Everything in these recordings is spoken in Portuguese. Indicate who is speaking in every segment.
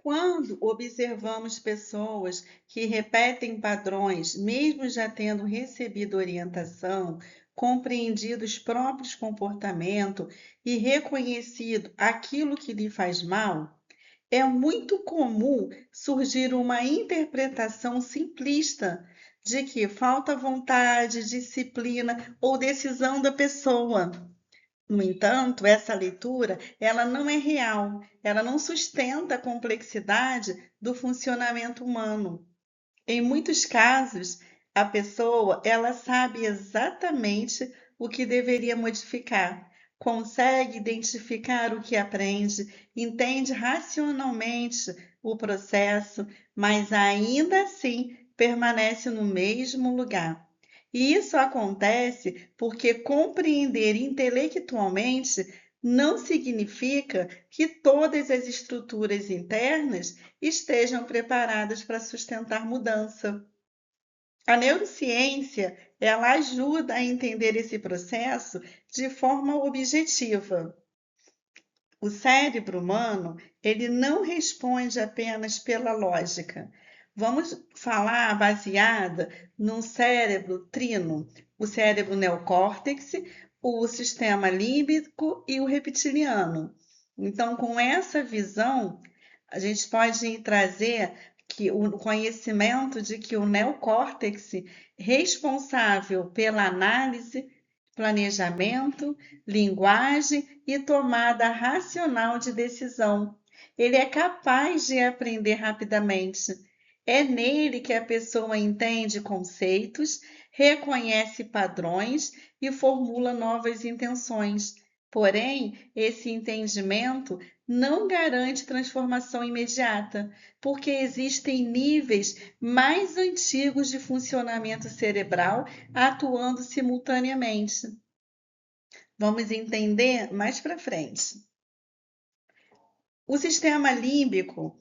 Speaker 1: Quando observamos pessoas que repetem padrões, mesmo já tendo recebido orientação, compreendido os próprios comportamentos e reconhecido aquilo que lhe faz mal, é muito comum surgir uma interpretação simplista de que falta vontade, disciplina ou decisão da pessoa. No entanto, essa leitura, ela não é real, ela não sustenta a complexidade do funcionamento humano. Em muitos casos, a pessoa, ela sabe exatamente o que deveria modificar, consegue identificar o que aprende, entende racionalmente o processo, mas ainda assim permanece no mesmo lugar. E isso acontece porque compreender intelectualmente não significa que todas as estruturas internas estejam preparadas para sustentar mudança. A neurociência, ela ajuda a entender esse processo de forma objetiva. O cérebro humano, ele não responde apenas pela lógica. Vamos falar baseada num cérebro trino, o cérebro neocórtex, o sistema límbico e o reptiliano. Então, com essa visão, a gente pode trazer que o conhecimento de que o neocórtex responsável pela análise, planejamento, linguagem e tomada racional de decisão. Ele é capaz de aprender rapidamente. É nele que a pessoa entende conceitos, reconhece padrões e formula novas intenções. Porém, esse entendimento não garante transformação imediata, porque existem níveis mais antigos de funcionamento cerebral atuando simultaneamente. Vamos entender mais para frente. O sistema límbico,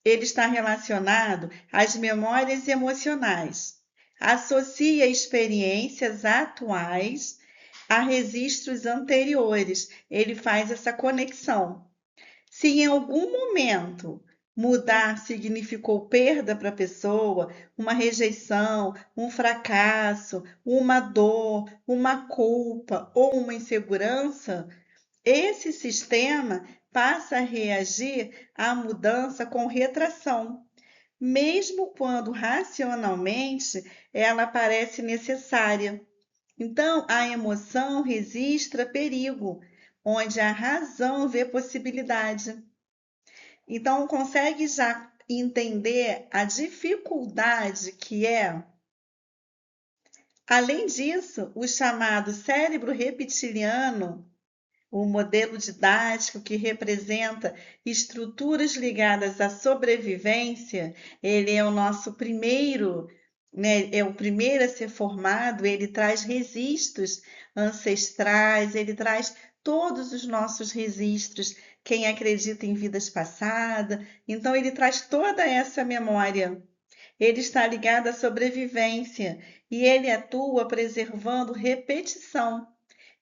Speaker 1: ele está relacionado às memórias emocionais. Associa experiências atuais a registros anteriores. Ele faz essa conexão. Se em algum momento mudar significou perda para a pessoa, uma rejeição, um fracasso, uma dor, uma culpa ou uma insegurança, esse sistema passa a reagir à mudança com retração, mesmo quando racionalmente ela parece necessária. Então, a emoção registra perigo, onde a razão vê possibilidade. Então, consegue já entender a dificuldade que é? Além disso, o chamado cérebro reptiliano, o modelo didático que representa estruturas ligadas à sobrevivência, ele é o nosso primeiro, né, é o primeiro a ser formado, ele traz registros ancestrais, ele traz todos os nossos registros, quem acredita em vidas passadas, então ele traz toda essa memória. Ele está ligado à sobrevivência e ele atua preservando repetição.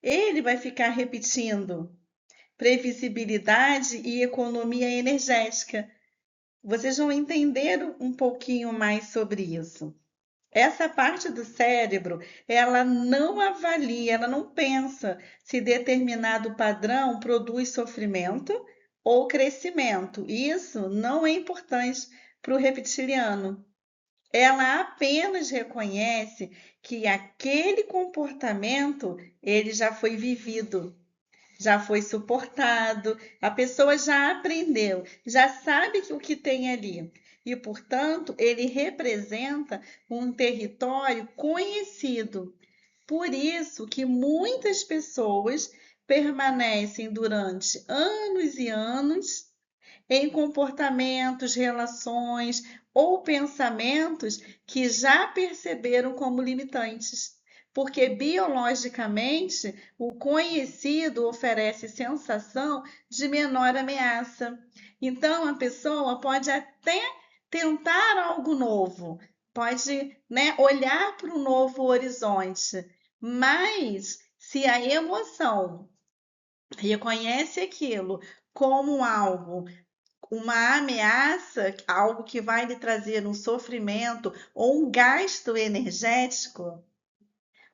Speaker 1: Ele vai ficar repetindo previsibilidade e economia energética. Vocês vão entender um pouquinho mais sobre isso. Essa parte do cérebro, ela não avalia, ela não pensa se determinado padrão produz sofrimento ou crescimento. Isso não é importante para o reptiliano. Ela apenas reconhece que aquele comportamento ele já foi vivido, já foi suportado, a pessoa já aprendeu, já sabe o que tem ali. E, portanto, ele representa um território conhecido. Por isso que muitas pessoas permanecem durante anos e anos em comportamentos, relações ou pensamentos que já perceberam como limitantes, porque biologicamente o conhecido oferece sensação de menor ameaça. Então a pessoa pode até tentar algo novo, pode, né, olhar para um novo horizonte, mas se a emoção reconhece aquilo como algo uma ameaça, algo que vai lhe trazer um sofrimento ou um gasto energético,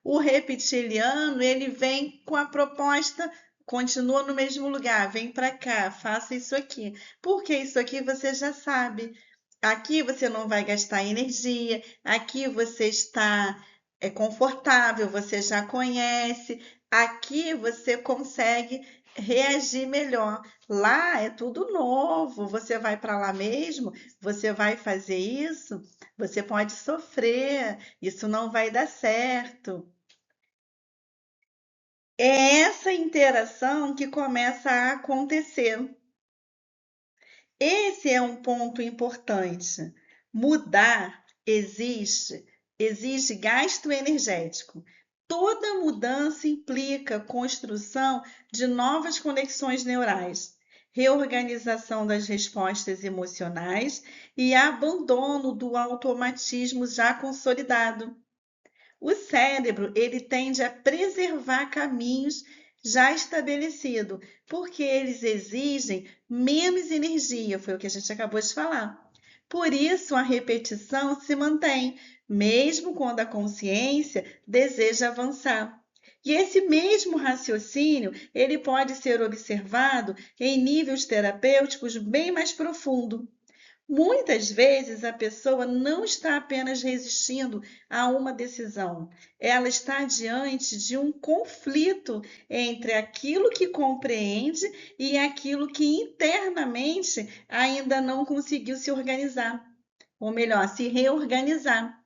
Speaker 1: o reptiliano, ele vem com a proposta, continua no mesmo lugar, vem para cá, faça isso aqui. Porque isso aqui você já sabe. Aqui você não vai gastar energia, aqui você está confortável, você já conhece, aqui você consegue reagir melhor. Lá é tudo novo, você vai para lá mesmo, você vai fazer isso, você pode sofrer, isso não vai dar certo. É essa interação que começa a acontecer. Esse é um ponto importante. Mudar exige gasto energético. Toda mudança implica construção de novas conexões neurais, reorganização das respostas emocionais e abandono do automatismo já consolidado. O cérebro, ele tende a preservar caminhos já estabelecidos, porque eles exigem menos energia, foi o que a gente acabou de falar. Por isso, a repetição se mantém, mesmo quando a consciência deseja avançar. E esse mesmo raciocínio, ele pode ser observado em níveis terapêuticos bem mais profundos. Muitas vezes a pessoa não está apenas resistindo a uma decisão, ela está diante de um conflito entre aquilo que compreende e aquilo que internamente ainda não conseguiu se organizar, ou melhor, se reorganizar.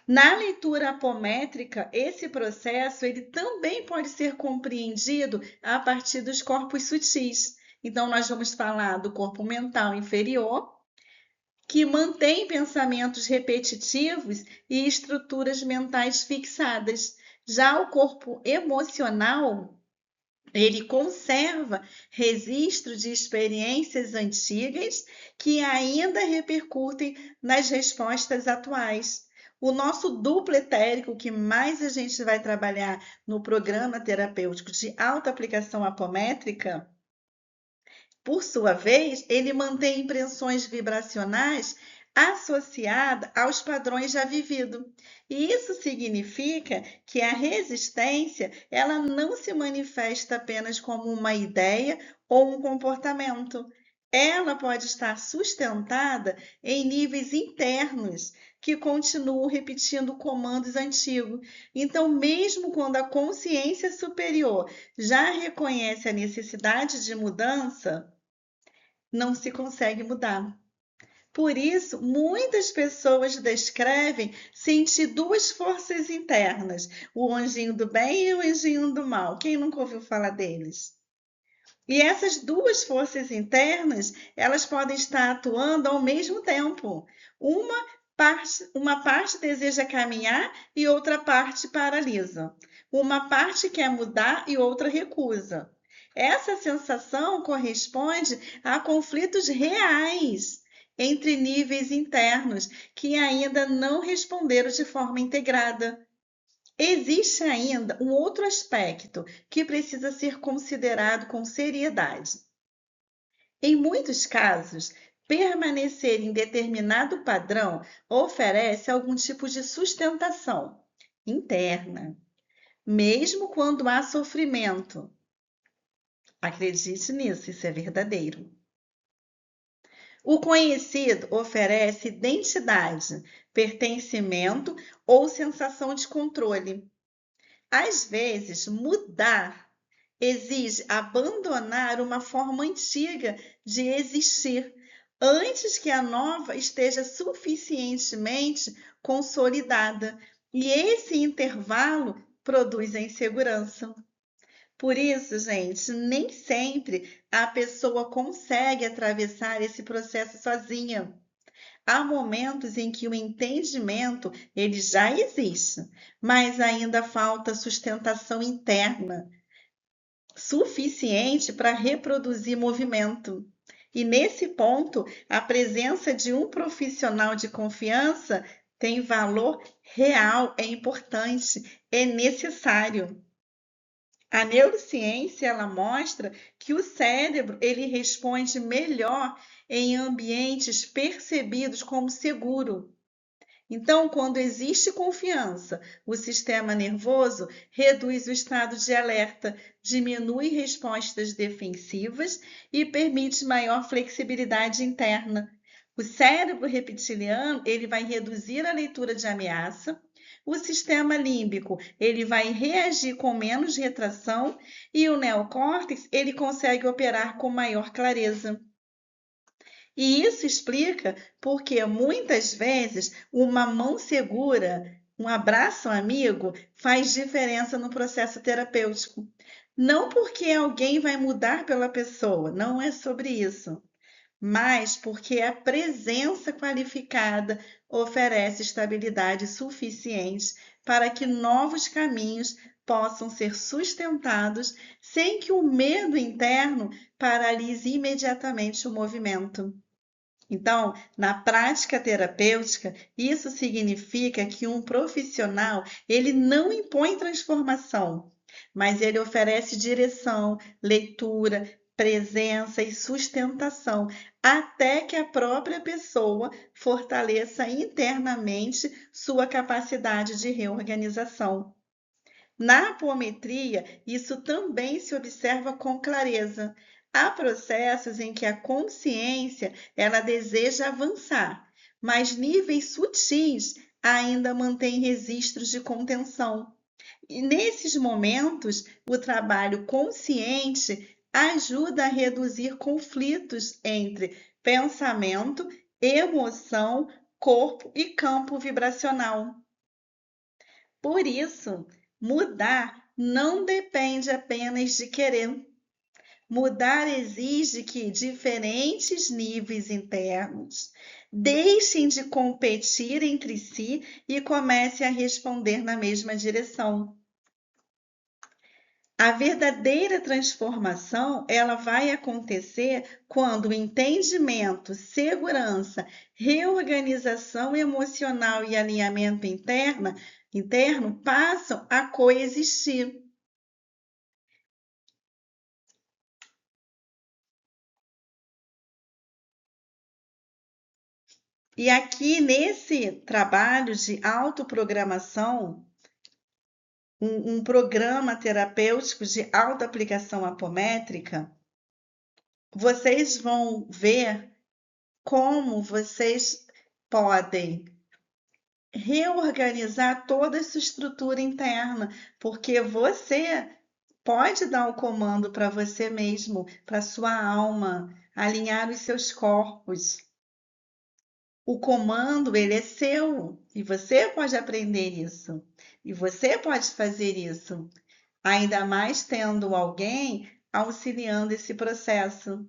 Speaker 1: Na leitura apométrica, esse processo ele também pode ser compreendido a partir dos corpos sutis. Então, nós vamos falar do corpo mental inferior, que mantém pensamentos repetitivos e estruturas mentais fixadas. Já o corpo emocional, ele conserva registro de experiências antigas que ainda repercutem nas respostas atuais. O nosso duplo etérico, que mais a gente vai trabalhar no programa terapêutico de alta aplicação apométrica, por sua vez, ele mantém impressões vibracionais associadas aos padrões já vividos. E isso significa que a resistência, ela não se manifesta apenas como uma ideia ou um comportamento. Ela pode estar sustentada em níveis internos que continuam repetindo comandos antigos. Então, mesmo quando a consciência superior já reconhece a necessidade de mudança, não se consegue mudar. Por isso, muitas pessoas descrevem sentir duas forças internas, o anjinho do bem e o anjinho do mal. Quem nunca ouviu falar deles? E essas duas forças internas, elas podem estar atuando ao mesmo tempo. Uma parte deseja caminhar e outra parte paralisa. Uma parte quer mudar e outra recusa. Essa sensação corresponde a conflitos reais entre níveis internos que ainda não responderam de forma integrada. Existe ainda um outro aspecto que precisa ser considerado com seriedade. Em muitos casos, permanecer em determinado padrão oferece algum tipo de sustentação interna, mesmo quando há sofrimento. Acredite nisso, isso é verdadeiro. O conhecido oferece identidade, pertencimento ou sensação de controle. Às vezes, mudar exige abandonar uma forma antiga de existir antes que a nova esteja suficientemente consolidada. E esse intervalo produz a insegurança. Por isso, gente, nem sempre a pessoa consegue atravessar esse processo sozinha. Há momentos em que o entendimento ele já existe, mas ainda falta sustentação interna suficiente para reproduzir movimento. E nesse ponto, a presença de um profissional de confiança tem valor real, é importante, é necessário. A neurociência ela mostra que o cérebro ele responde melhor em ambientes percebidos como seguro. Então, quando existe confiança, o sistema nervoso reduz o estado de alerta, diminui respostas defensivas e permite maior flexibilidade interna. O cérebro reptiliano, ele vai reduzir a leitura de ameaça. O sistema límbico, ele vai reagir com menos retração e o neocórtex, ele consegue operar com maior clareza. E isso explica porque muitas vezes uma mão segura, um abraço amigo, faz diferença no processo terapêutico. Não porque alguém vai mudar pela pessoa, não é sobre isso, mas porque a presença qualificada oferece estabilidade suficiente para que novos caminhos possam ser sustentados sem que o medo interno paralise imediatamente o movimento. Então, na prática terapêutica, isso significa que um profissional, ele não impõe transformação, mas ele oferece direção, leitura, presença e sustentação, até que a própria pessoa fortaleça internamente sua capacidade de reorganização. Na apometria, isso também se observa com clareza. Há processos em que a consciência ela deseja avançar, mas níveis sutis ainda mantêm registros de contenção. E nesses momentos, o trabalho consciente ajuda a reduzir conflitos entre pensamento, emoção, corpo e campo vibracional. Por isso, mudar não depende apenas de querer. Mudar exige que diferentes níveis internos deixem de competir entre si e comecem a responder na mesma direção. A verdadeira transformação, ela vai acontecer quando o entendimento, segurança, reorganização emocional e alinhamento interno passam a coexistir. E aqui nesse trabalho de autoprogramação, um programa terapêutico de autoaplicação apométrica, vocês vão ver como vocês podem reorganizar toda essa estrutura interna, porque você pode dar o comando para você mesmo, para sua alma, alinhar os seus corpos. O comando, ele é seu e você pode aprender isso. E você pode fazer isso, ainda mais tendo alguém auxiliando esse processo.